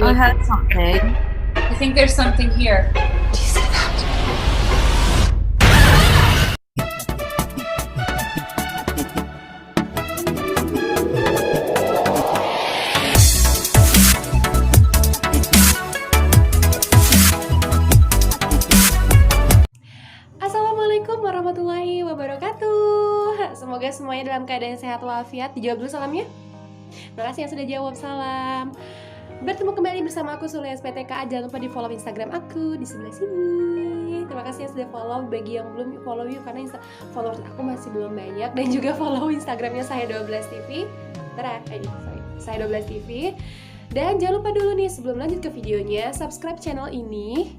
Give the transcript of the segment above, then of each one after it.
I nih. heard something. I think there's something here. Assalamualaikum warahmatullahi wabarakatuh. Semoga semuanya dalam keadaan sehat walafiat. Dijawab dulu salamnya. Terima kasih yang sudah jawab salam. Bertemu kembali bersama aku Sule SPTK. Jangan lupa di follow Instagram aku di sebelah sini. Terima kasih yang sudah follow. Bagi yang belum follow yuk, karena followers aku masih belum banyak. Dan juga follow Instagramnya Saya12TV. Saya12TV. Dan jangan lupa dulu nih, sebelum lanjut ke videonya, subscribe channel ini.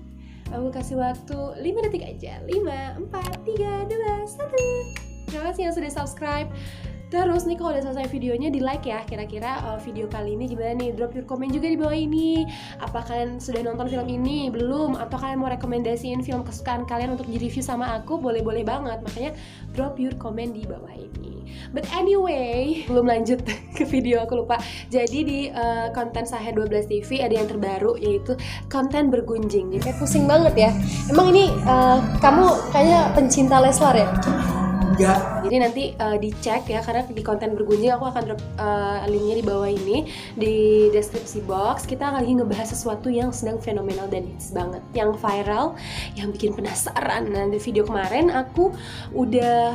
Aku kasih waktu 5 detik aja. 5, 4, 3, 2, 1. Terima kasih yang sudah subscribe. Terus nih kalau udah selesai videonya di like ya. Kira-kira video kali ini gimana nih? Drop your comment juga di bawah ini. Apa kalian sudah nonton film ini? Belum? Atau kalian mau rekomendasiin film kesukaan kalian untuk di review sama aku? Boleh-boleh banget. Makanya drop your comment di bawah ini. But anyway, belum lanjut ke video, aku lupa. Jadi di konten Saya 12 TV ada yang terbaru, yaitu konten bergunjing. Jadi kayak pusing banget ya. Emang ini kamu kayaknya pencinta Leslar ya? Enggak. Jadi nanti dicek ya, karena di konten bergunjing aku akan drop linknya di bawah ini di deskripsi box. Kita lagi ngebahas sesuatu yang sedang fenomenal dan hits banget, yang viral, yang bikin penasaran. Nah di video kemarin aku udah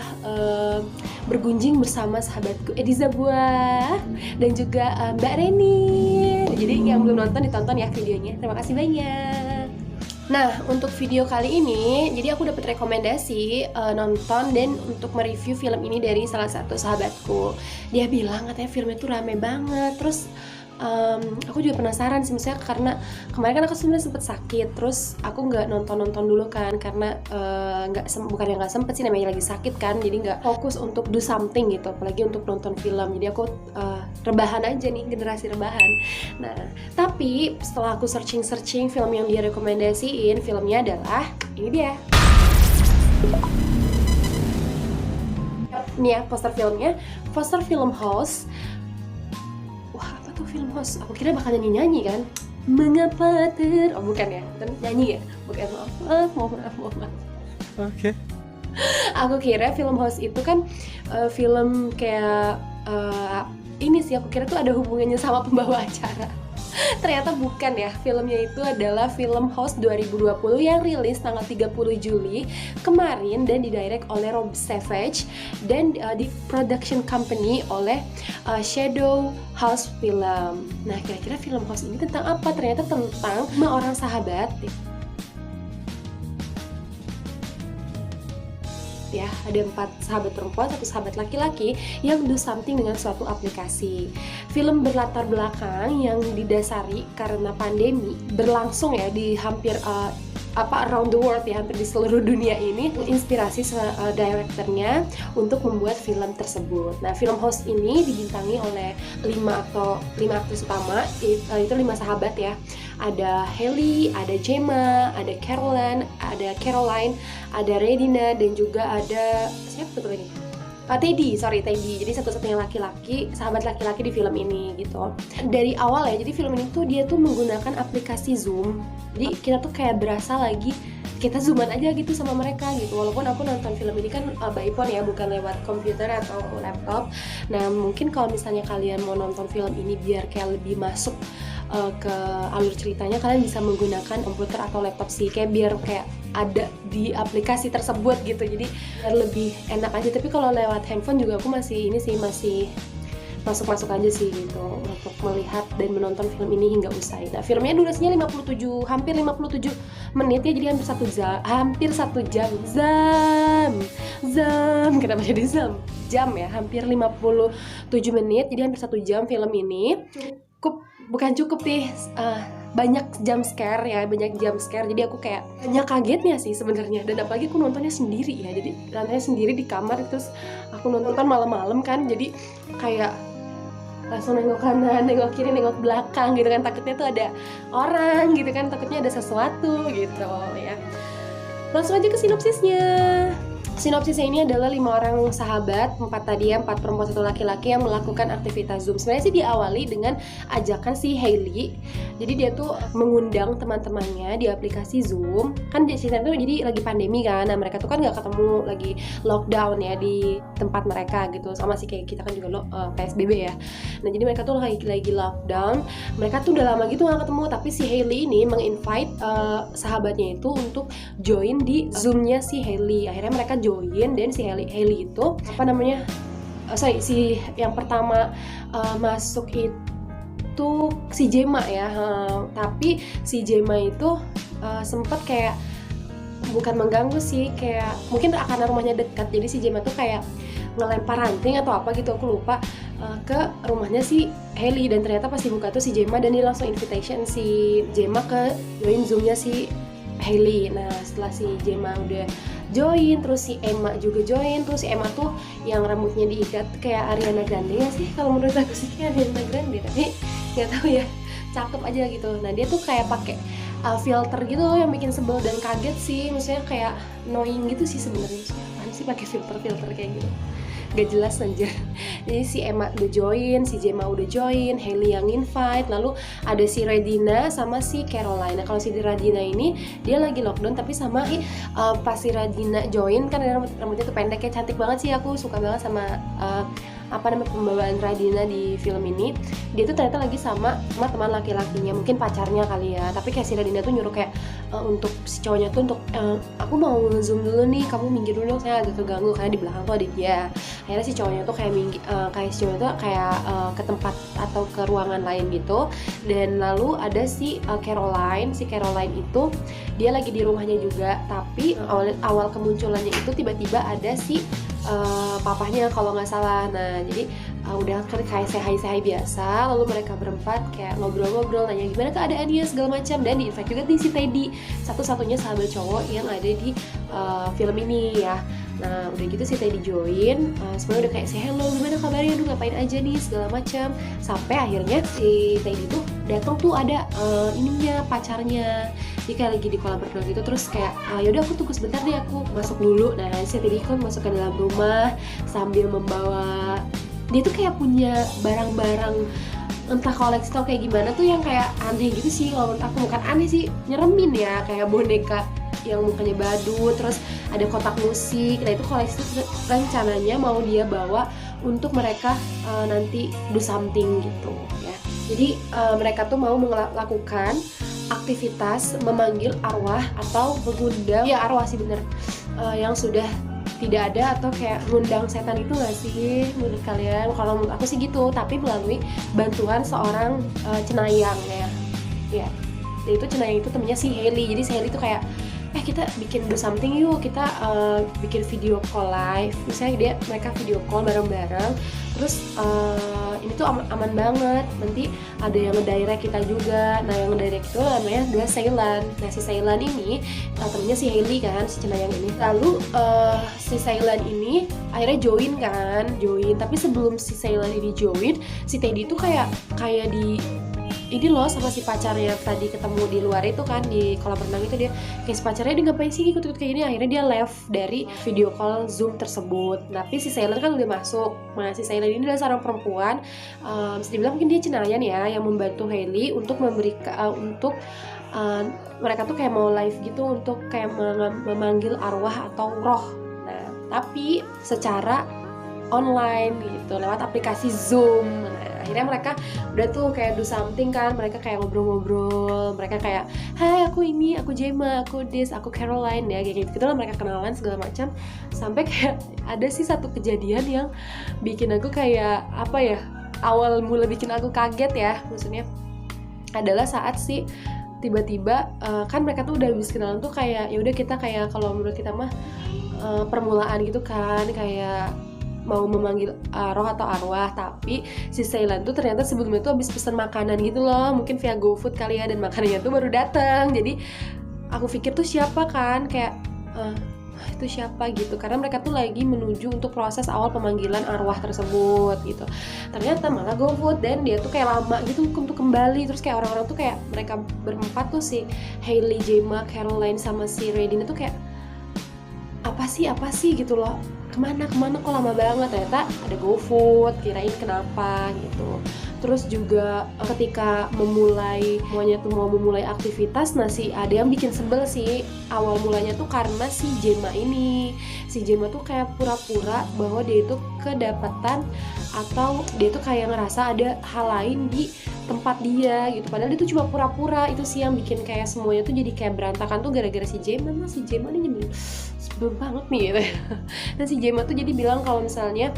bergunjing bersama sahabatku Ediza Buah dan juga Mbak Reni. Jadi yang belum nonton ditonton ya videonya. Terima kasih banyak. Nah, untuk video kali ini, jadi aku dapat rekomendasi nonton dan untuk mereview film ini dari salah satu sahabatku. Dia bilang katanya filmnya tuh rame banget. Terus aku juga penasaran sih, misalnya karena kemarin kan aku sebenarnya sempet sakit. Terus aku nggak nonton dulu kan, karena bukan yang nggak sempet sih, namanya lagi sakit kan. Jadi nggak fokus untuk do something gitu, apalagi untuk nonton film. Jadi aku rebahan aja nih, generasi rebahan. Nah, tapi setelah aku searching film yang dia rekomendasiin, filmnya adalah ini dia. Nih ya poster filmnya, poster film Host. Wah, apa tuh film Host? Aku kira bakal nyanyi kan? Mengapa oh bukan ya? Dan nyanyi ya? Bukan, maaf. Oke. Aku kira film Host itu kan film kayak ini sih, aku kira tuh ada hubungannya sama pembawa acara. Ternyata bukan ya, filmnya itu adalah film Host 2020 yang rilis tanggal 30 Juli kemarin dan didirect oleh Rob Savage dan di production company oleh Shadow House Film. Nah, kira-kira film Host ini tentang apa? Ternyata tentang 5 orang sahabat ya, ada 4 sahabat perempuan, 1 sahabat laki-laki yang do something dengan suatu aplikasi. Film berlatar belakang yang didasari karena pandemi berlangsung ya di hampir around the world ya, hampir di seluruh dunia ini, menginspirasi direkturnya untuk membuat film tersebut. Nah, film Host ini dibintangi oleh 5 aktris utama, itu 5 sahabat ya. Ada Hailey, ada Gemma, ada Caroline, ada Redina, dan juga ada siapa tuh lagi? Teddy. Jadi satu-satunya sahabat laki-laki di film ini gitu. Dari awal ya, jadi film ini tuh dia tuh menggunakan aplikasi Zoom. Jadi kita tuh kayak berasa lagi kita zooman aja gitu sama mereka gitu. Walaupun aku nonton film ini kan by phone ya, bukan lewat komputer atau laptop. Nah, mungkin kalau misalnya kalian mau nonton film ini biar kayak lebih masuk ke alur ceritanya, kalian bisa menggunakan komputer atau laptop sih, kayak biar kayak ada di aplikasi tersebut gitu, jadi biar lebih enak aja. Tapi kalau lewat handphone juga aku masih masuk aja sih gitu untuk melihat dan menonton film ini hingga usai. Nah, filmnya durasinya hampir 57 menit ya, jadi hampir 1 jam. Kenapa jadi jam ya? Hampir 57 menit, jadi hampir 1 jam film ini. Bukan cukup nih, banyak jump scare, jadi aku kayak banyak kagetnya sih sebenarnya. Dan apalagi aku nontonnya sendiri ya, jadi nontonnya sendiri di kamar, terus aku nonton malam-malam kan, jadi kayak langsung nengok kanan, nengok kiri, nengok belakang gitu kan, takutnya tuh ada orang gitu kan, takutnya ada sesuatu gitu ya. Langsung aja ke sinopsisnya. Sinopsisnya ini adalah 5 orang sahabat, 4 tadi ya, 4 perempuan 1 laki-laki yang melakukan aktivitas Zoom. Sebenarnya sih diawali dengan ajakan si Hailey. Jadi dia tuh mengundang teman-temannya di aplikasi Zoom. Kan di sini tuh jadi lagi pandemi kan. Nah, mereka tuh kan nggak ketemu, lagi lockdown ya di tempat mereka gitu. Sama sih kayak kita kan juga PSBB ya. Nah, jadi mereka tuh lagi lockdown. Mereka tuh udah lama gitu nggak ketemu, tapi si Hailey ini menginvite sahabatnya itu untuk join di Zoom-nya si Hailey. Akhirnya mereka join, dan si Hailey itu si yang pertama masuk itu si Gemma ya, tapi si Gemma itu sempet kayak bukan mengganggu sih, kayak mungkin karena rumahnya dekat, jadi si Gemma tuh kayak ngelempar ranting atau apa gitu, aku lupa, ke rumahnya si Hailey. Dan ternyata pas dibuka tuh si Gemma, dan dia langsung invitation si Gemma ke join Zoom-nya si Hailey. Nah, setelah si Gemma udah join, terus si Emma juga join. Terus si Emma tuh yang rambutnya diikat kayak Ariana Grande ya sih, kalau menurut aku sih kayak Ariana Grande, tapi nggak tahu ya, cakep aja gitu. Nah, dia tuh kayak pakai filter gitu loh, yang bikin sebel dan kaget sih, maksudnya kayak annoying gitu sih sebenarnya. Apaan sih pakai filter kayak gitu, gak jelas anjir. Jadi si Emma udah join, si Gemma udah join, Hailey yang invite, lalu ada si Radina sama si Caroline. Nah, kalau si Radina ini dia lagi lockdown, tapi sama pas si Radina join kan rambutnya tuh pendek, kayak cantik banget sih, aku suka banget sama pembawaan Radina di film ini. Dia tuh ternyata lagi sama teman laki-lakinya, mungkin pacarnya kali ya. Tapi kayak si Radina tuh nyuruh kayak untuk si cowoknya tuh untuk aku mau nge-zoom dulu nih, kamu minggir dulu dong, saya agak keganggu karena di belakang tuh ada dia. Akhirnya si cowoknya tuh kayak si cowoknya tuh kayak ke tempat atau ke ruangan lain gitu. Dan lalu ada si Caroline itu dia lagi di rumahnya juga, tapi awal kemunculannya itu tiba-tiba ada si papahnya kalau nggak salah. Nah, jadi udah kayak say-hi biasa, lalu mereka berempat kayak ngobrol-ngobrol, nanya gimana keadaannya segala macam, dan di-invite juga di si Teddy, satu-satunya sahabat cowok yang ada di film ini ya. Nah, udah gitu si Teddy join, semuanya udah kayak say hello, gimana kabarnya, aduh ngapain aja nih segala macam, sampai akhirnya si Teddy tuh datang tuh ada pacarnya. Dia kayak lagi di kolam renang gitu, terus kayak yaudah aku tunggu sebentar deh, aku masuk dulu. Nah, si Teddy kan masuk ke dalam rumah sambil membawa, dia tuh kayak punya barang-barang entah koleksi atau kayak gimana tuh yang kayak aneh gitu sih. Kalau menurut aku bukan aneh sih, nyeremin ya, kayak boneka yang mukanya badut, terus ada kotak musik. Nah, itu koleksi itu rencananya mau dia bawa untuk mereka nanti do something gitu ya. Jadi mereka tuh mau melakukan aktivitas memanggil arwah atau mengundang, ya arwah sih bener, yang sudah tidak ada, atau kayak ngundang setan itu nggak sih menurut kalian? Kalau menurut aku sih gitu, tapi melalui bantuan seorang cenayang ya. Dan itu cenayang itu temennya si Hailey. Jadi si Hailey itu kayak kita bikin do something yuk, kita bikin video call live, misalnya mereka video call bareng-bareng, terus ini tuh aman banget, nanti ada yang ngedirect kita juga. Nah, yang ngedirect itu namanya adalah Ceylan. Nah, si Ceylan ini temennya si Hailey kan, si cenayang ini. Lalu si Ceylan ini akhirnya join, tapi sebelum si Ceylan ini join, si Teddy tuh kayak di ini loh sama si pacarnya tadi ketemu di luar itu kan, di kolam renang itu. Dia kayak si pacarnya, dia ngapain sih ikut-ikut kayak gini. Akhirnya dia left dari video call Zoom tersebut. Tapi si Ceylan kan udah masuk. Nah, si Ceylan ini adalah seorang perempuan, bisa dibilang mungkin dia cenayang ya, yang membantu Hailey untuk memberikan mereka tuh kayak mau live gitu untuk kayak memanggil arwah atau roh. Nah, tapi secara online gitu, lewat aplikasi Zoom. Nah, akhirnya mereka udah tuh kayak do something kan, mereka kayak ngobrol-ngobrol, mereka kayak hai aku ini, aku Gemma, aku Des, aku Caroline ya, kayak gitu lah, mereka kenalan segala macam. Sampai kayak ada sih satu kejadian yang bikin aku kayak apa ya, awal mula bikin aku kaget ya, maksudnya adalah saat si tiba-tiba kan mereka tuh udah habis kenalan tuh kayak ya udah kita kayak kalau menurut kita mah permulaan gitu kan, kayak mau memanggil roh atau arwah. Tapi si Ceylan tuh ternyata sebelumnya tuh habis pesan makanan gitu loh, mungkin via GoFood kali ya, dan makanannya tuh baru datang. Jadi aku pikir tuh siapa kan, kayak itu siapa gitu, karena mereka tuh lagi menuju untuk proses awal pemanggilan arwah tersebut gitu. Ternyata malah GoFood, dan dia tuh kayak lama gitu untuk kembali. Terus kayak orang-orang tuh kayak mereka berempat tuh, si Hailey, Gemma, Caroline sama si Radina tuh kayak apa sih gitu loh, kemana kok lama banget. Ternyata ada GoFood, kirain kenapa gitu. Terus juga ketika semuanya tuh mau memulai aktivitas, nah ada yang bikin sebel sih awal mulanya tuh karena si Gemma tuh kayak pura-pura bahwa dia itu kedapatan atau dia tuh kayak ngerasa ada hal lain di tempat dia gitu, padahal dia tuh cuma pura-pura. Itu sih yang bikin kayak semuanya tuh jadi kayak berantakan tuh gara-gara si Gemma nih nyebelin sebel banget nih gitu. Dan si Gemma tuh jadi bilang kalau misalnya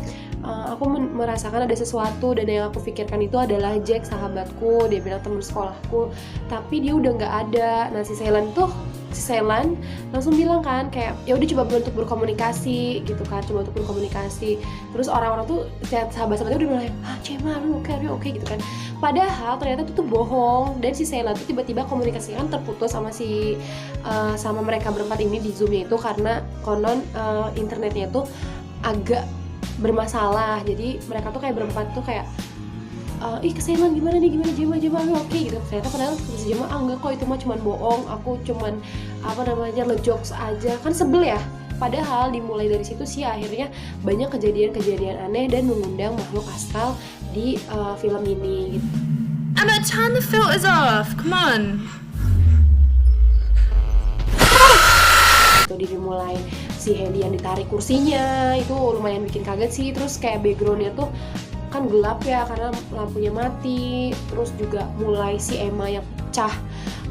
aku merasakan ada sesuatu dan yang aku pikirkan itu adalah Jack, sahabatku, dia bilang teman sekolahku, tapi dia udah nggak ada. Nah si Ceylan langsung bilang kan kayak ya udah coba untuk berkomunikasi gitu kan, terus orang-orang tuh sahabat-sahabatnya udah bilang Gemma lu oke gitu kan, padahal ternyata itu tuh bohong. Dan si Ceylan tuh tiba-tiba komunikasikan terputus sama mereka berempat ini di Zoom-nya itu karena konon internetnya tuh agak bermasalah. Jadi mereka tuh kayak berempat tuh kayak Ceylan gimana Gemma lu oke gitu. Ternyata padahal si Gemma enggak kok, itu mah cuman bohong, aku cuman ngejokes aja. Kan sebel ya. Padahal dimulai dari situ sih akhirnya banyak kejadian-kejadian aneh dan mengundang makhluk astral di film ini gitu. Emma, turn the filters off. Come on. Itu dimulai si Hailey yang ditarik kursinya, itu lumayan bikin kaget sih. Terus kayak backgroundnya tuh kan gelap ya karena lampunya mati. Terus juga mulai si Emma yang pecah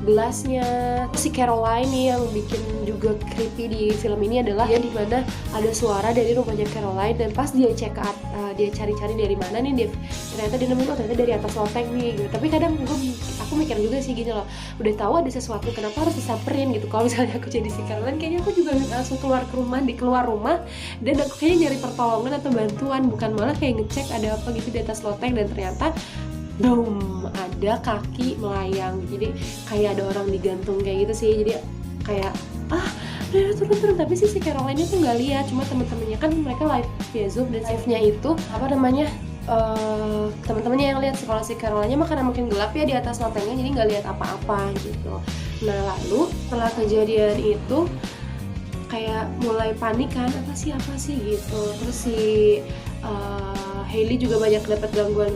gelasnya. Terus si Caroline nih yang bikin juga creepy di film ini adalah dia dimana ada suara dari rumahnya Caroline, dan pas dia dia cari-cari dari mana nih ternyata dia nemuin ternyata dari atas loteng nih gitu. Tapi kadang aku mikir juga sih gini loh, udah tahu ada sesuatu kenapa harus disamperin gitu. Kalau misalnya aku jadi si Caroline kayaknya aku juga langsung keluar rumah dan aku kayaknya nyari pertolongan atau bantuan, bukan malah kayak ngecek ada apa gitu di atas loteng. Dan ternyata boom, ada kaki melayang, jadi kayak ada orang digantung kayak gitu sih. Jadi kayak udah turun, tapi si Caroline tuh nggak lihat, cuma temen-temennya kan mereka live via Zoom, dan live-nya itu teman-temannya yang lihat. Kalau si Caroline mah karena mungkin gelap ya di atas lotengnya, jadi nggak lihat apa-apa gitu. Nah lalu setelah kejadian itu kayak mulai panik kan, apa sih gitu. Terus si Hailey juga banyak dapat gangguan,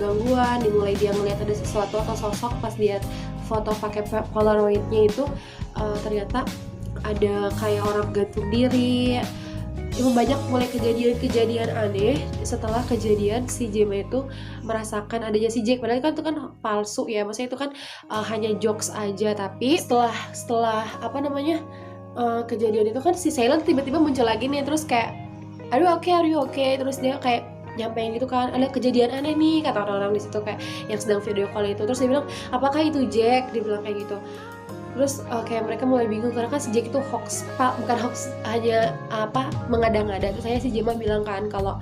dimulai dia ngeliat ada sesuatu atau sosok. Pas dia foto pakai Polaroidnya itu ternyata ada kayak orang gantung diri. Itu banyak mulai kejadian aneh setelah kejadian si Gemma itu merasakan adanya si Jack. Padahal kan itu kan palsu ya, maksudnya itu kan hanya jokes aja. Tapi setelah kejadian itu kan si Ceylan tiba-tiba muncul lagi nih, terus kayak are you okay? Terus dia kayak nyampein gitu kan, ada kejadian aneh nih kata orang-orang di situ kayak yang sedang video call itu. Terus dia bilang apakah itu Jack, dia bilang kayak gitu. Terus kayak mereka mulai bingung karena kan si Jack itu hoax, bukan hoax, hanya mengada-ngada. Terus saya si Gemma bilang kan kalau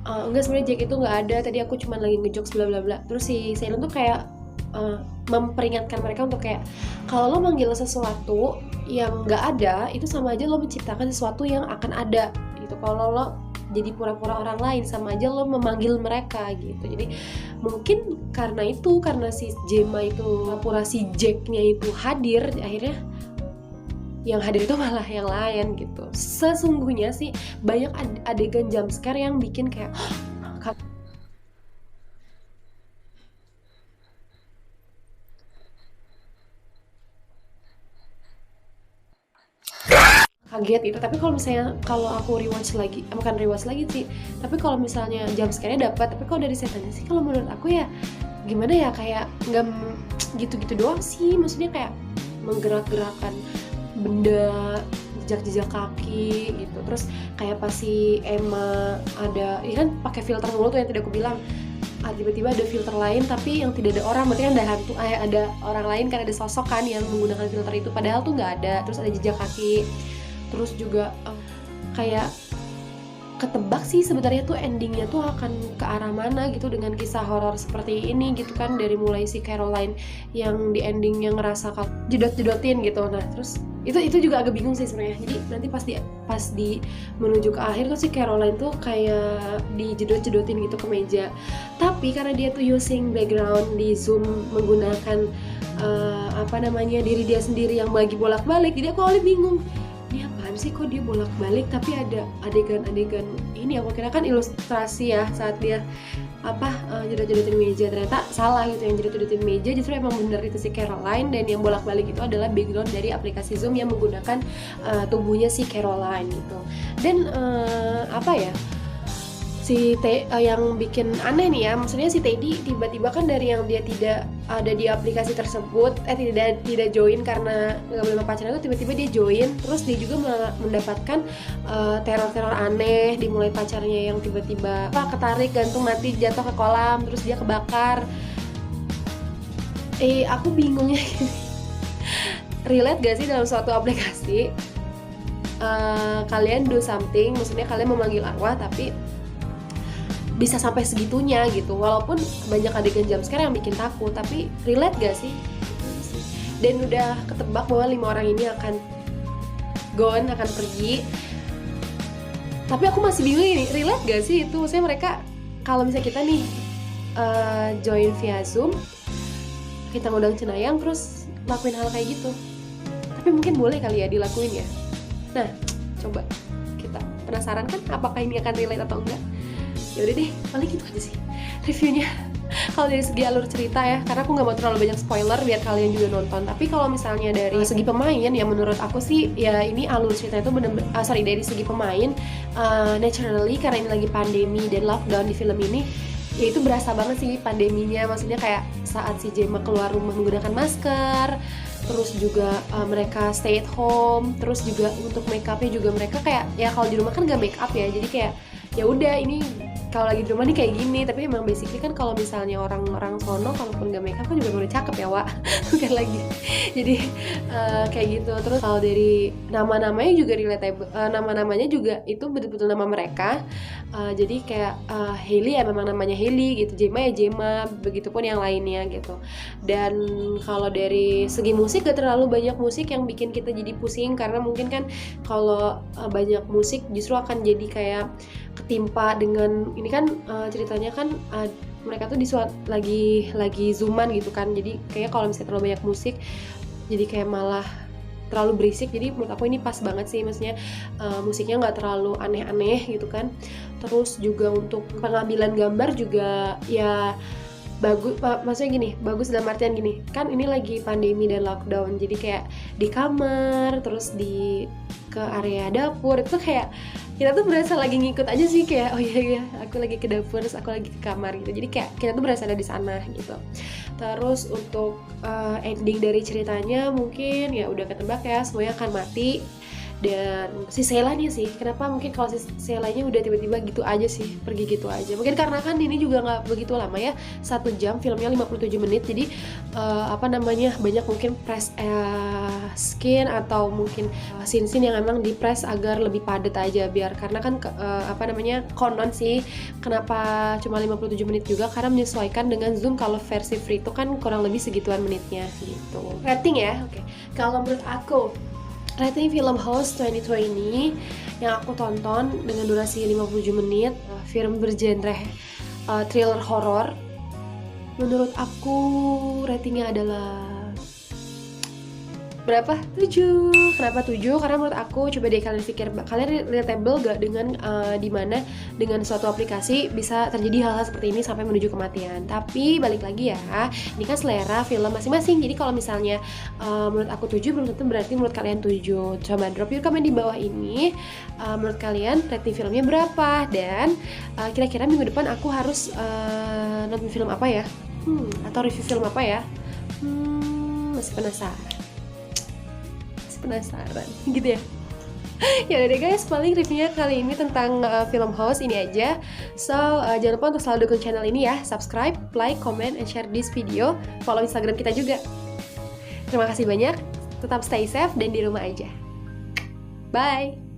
enggak, sebenarnya Jack itu nggak ada, tadi aku cuma lagi ngejokes bla bla bla. Terus si Ceylan tuh kayak memperingatkan mereka untuk kayak kalau lo manggil sesuatu yang nggak ada itu sama aja lo menciptakan sesuatu yang akan ada gitu. Kalau lo jadi pura-pura orang lain sama aja lo memanggil mereka gitu. Jadi mungkin karena si Gemma itu pura si Jack-nya itu hadir, akhirnya yang hadir itu malah yang lain gitu. Sesungguhnya sih banyak adegan jump scare yang bikin kayak kaget gitu. Tapi kalau aku rewatch lagi, bukan rewatch lagi sih, tapi kalau misalnya jump scare-nya dapat, tapi kalau dari setannya sih kalau menurut aku ya gimana ya, kayak nggak gitu-gitu doang sih. Maksudnya kayak menggerak-gerakan benda, jejak kaki gitu. Terus kayak pas si Emma ada, ya kan pakai filter mulu tuh yang tadi aku bilang, tiba-tiba ada filter lain tapi yang tidak ada orang, berarti kan ada hantu, ada orang lain kan, ada sosok kan yang menggunakan filter itu, padahal tuh nggak ada. Terus ada jejak kaki. Terus juga kayak ketebak sih sebenarnya tuh endingnya tuh akan ke arah mana gitu dengan kisah horor seperti ini gitu kan. Dari mulai si Caroline yang di endingnya ngerasa jedot-jedotin gitu. Nah terus itu juga agak bingung sih sebenarnya. Jadi nanti pas di menuju ke akhir tuh si Caroline tuh kayak dijedot-jedotin gitu ke meja. Tapi karena dia tuh using background di Zoom menggunakan diri dia sendiri yang lagi bolak-balik, jadi aku awalnya bingung ini apa apaan sih kok dia bolak-balik tapi ada adegan-adegan ini, aku kira kan ilustrasi ya saat dia jedet-jedetin meja, ternyata salah gitu. Yang jedet-jedetin meja justru emang bener itu si Caroline, dan yang bolak-balik itu adalah background dari aplikasi Zoom yang menggunakan tubuhnya si Caroline gitu. Dan yang bikin aneh nih ya, maksudnya si Teddy tiba-tiba kan dari yang dia tidak ada di aplikasi tersebut, tidak join karena nggak boleh sama pacarnya, itu tiba-tiba dia join, terus dia juga mendapatkan teror-teror aneh, dimulai pacarnya yang tiba-tiba ketarik, gantung, mati, jatuh ke kolam, terus dia kebakar. Aku bingungnya gini. Relate gak sih dalam suatu aplikasi kalian do something, maksudnya kalian memanggil arwah tapi bisa sampai segitunya gitu, walaupun banyak adegan jumpscare yang bikin takut, tapi relate gak sih? Dan udah ketebak bahwa 5 orang ini akan gone, akan pergi, tapi aku masih bingung ini, relate gak sih itu? Maksudnya mereka, kalau misalnya kita nih join via Zoom, kita ngundang Cenayang terus lakuin hal kayak gitu, tapi mungkin boleh kali ya dilakuin ya. Nah, coba kita penasaran kan apakah ini akan relate atau enggak? Ya udah deh, paling gitu aja sih reviewnya. Kalau dari segi alur cerita ya, karena aku nggak mau terlalu banyak spoiler biar kalian juga nonton. Tapi kalau misalnya dari segi pemain ya, menurut aku sih ya ini alur ceritanya itu dari segi pemain naturally, karena ini lagi pandemi dan lockdown di film ini, ya itu berasa banget sih pandeminya. Maksudnya kayak saat si Gemma keluar rumah menggunakan masker, terus juga mereka stay at home, terus juga untuk make upnya juga mereka kayak ya kalau di rumah kan nggak make up ya, jadi kayak ya udah ini kalau lagi di rumah nih kayak gini. Tapi emang basically kan kalau misalnya orang-orang sono kalaupun gak makeup kan juga udah cakep ya Wak. Bukan lagi. Jadi kayak gitu. Terus kalau dari nama-namanya juga relatable, nama-namanya juga itu betul-betul nama mereka. Jadi kayak Hailey ya memang namanya Hailey gitu, Gemma ya Gemma, begitupun yang lainnya gitu. Dan kalau dari segi musik gak terlalu banyak musik yang bikin kita jadi pusing, karena mungkin kan kalau banyak musik justru akan jadi kayak ketimpa dengan ini kan ceritanya kan mereka tuh lagi zooman gitu kan, jadi kayak kalau misalnya terlalu banyak musik jadi kayak malah terlalu berisik. Jadi menurut aku ini pas banget sih, maksudnya musiknya nggak terlalu aneh-aneh gitu kan. Terus juga untuk pengambilan gambar juga ya bagus, maksudnya gini, bagus dalam artian gini, kan ini lagi pandemi dan lockdown, jadi kayak di kamar, terus ke area dapur, itu kayak kita tuh berasa lagi ngikut aja sih, kayak oh iya aku lagi ke dapur, terus aku lagi ke kamar gitu, jadi kayak kita tuh berasa ada di sana gitu. Terus untuk ending dari ceritanya mungkin ya udah ketebak ya, semuanya akan mati. Dan si Sheila-nya sih, kenapa mungkin kalau si Sheila-nya udah tiba-tiba gitu aja sih, pergi gitu aja. Mungkin karena kan ini juga nggak begitu lama ya, 1 jam, filmnya 57 menit, jadi banyak mungkin press skin atau mungkin scene-scene yang emang di press agar lebih padat aja, biar karena kan konon sih kenapa cuma 57 menit juga karena menyesuaikan dengan Zoom. Kalau versi free itu kan kurang lebih segituan menitnya gitu. Rating ya, oke. Kalau menurut aku rating film House 2020 yang aku tonton dengan durasi 57 menit, film bergenre thriller horror, menurut aku ratingnya adalah berapa? 7. Kenapa 7? Karena menurut aku, coba deh kalian pikir, kalian relatable gak dengan dimana dengan suatu aplikasi bisa terjadi hal-hal seperti ini sampai menuju kematian. Tapi balik lagi ya, ini kan selera film masing-masing. Jadi kalau misalnya menurut aku 7, belum tentu berarti menurut kalian 7. Coba drop your comment di bawah ini, menurut kalian rating filmnya berapa, dan kira-kira minggu depan aku harus nonton film apa ya, atau review film apa ya. Masih penasaran gitu ya. Ya udah deh guys, paling reviewnya kali ini tentang film House ini aja. So jangan lupa untuk selalu dukung channel ini ya, subscribe, like, comment, and share this video. Follow Instagram kita juga. Terima kasih banyak, tetap stay safe dan di rumah aja. Bye.